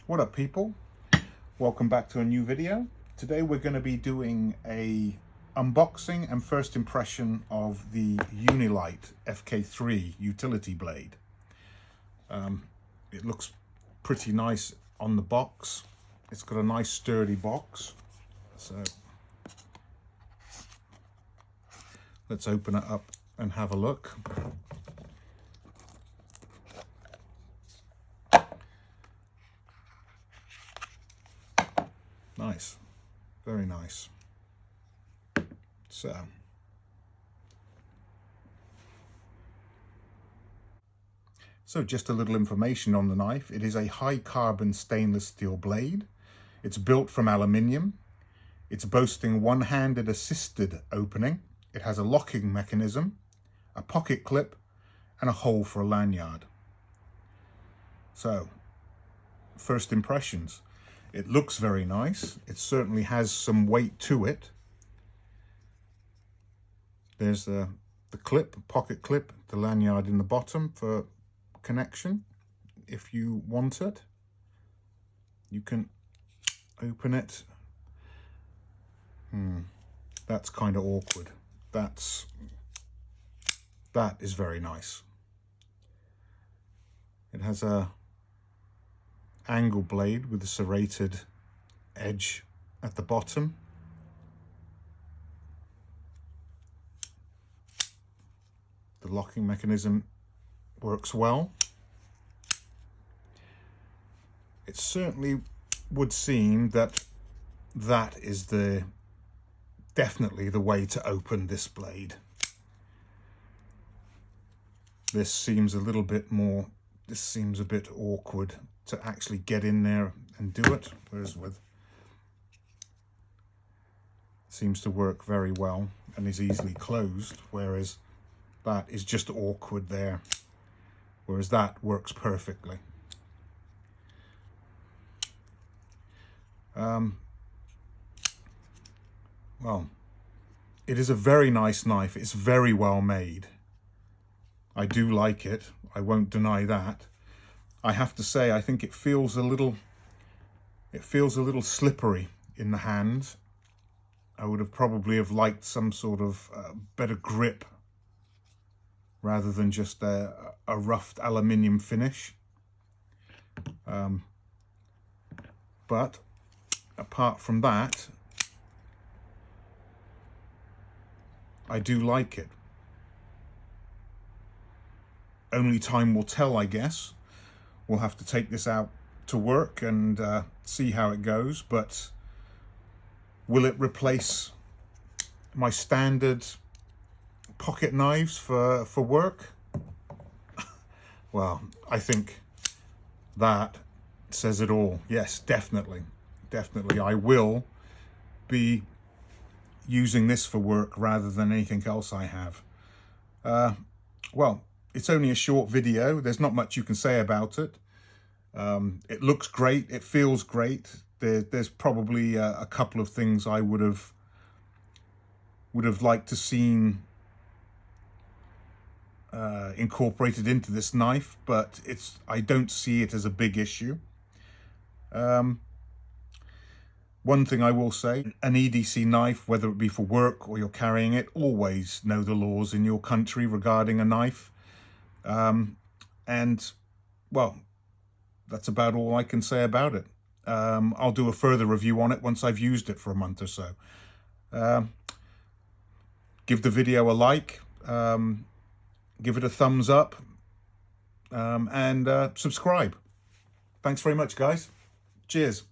What up, people? Welcome back to a new video. Today we're going to be doing a unboxing and first impression of the Unilite FK3 utility blade. It looks pretty nice on the box. It's got a nice sturdy box. So let's open it up and have a look. Nice, very nice. So just a little information on the knife. It is a high carbon stainless steel blade. It's built from aluminium. It's boasting one-handed assisted opening. It has a locking mechanism, a pocket clip, and a hole for a lanyard. So, first impressions. It looks very nice. It certainly has some weight to it. There's the clip, pocket clip, the lanyard in the bottom for connection. If you want it, you can open it. That's kind of awkward. That is very nice. It has a angle blade with a serrated edge at the bottom. The locking mechanism works well. It certainly would seem that that is definitely the way to open this blade. This seems a bit awkward to actually get in there and do it, whereas seems to work very well and is easily closed, whereas that is just awkward there, whereas that works perfectly. Well, it is a very nice knife. It's very well made. I do like it. I won't deny that. I have to say, I think it feels a little slippery in the hand. I would have probably liked some sort of better grip rather than just a roughed aluminium finish. But apart from that, I do like it. Only time will tell, I guess. We'll have to take this out to work and see how it goes, but will it replace my standard pocket knives for work? Well, I think that says it all. Yes, definitely. I will be using this for work rather than anything else I have. Well, it's only a short video. There's not much you can say about it. It looks great. It feels great. There's probably a couple of things I would have liked to seen incorporated into this knife, but I don't see it as a big issue. One thing I will say, an EDC knife, whether it be for work or you're carrying it, always know the laws in your country regarding a knife. And, well, that's about all I can say about it. I'll do a further review on it once I've used it for a month or so. Give the video a like, give it a thumbs up, and subscribe. Thanks very much, guys. Cheers.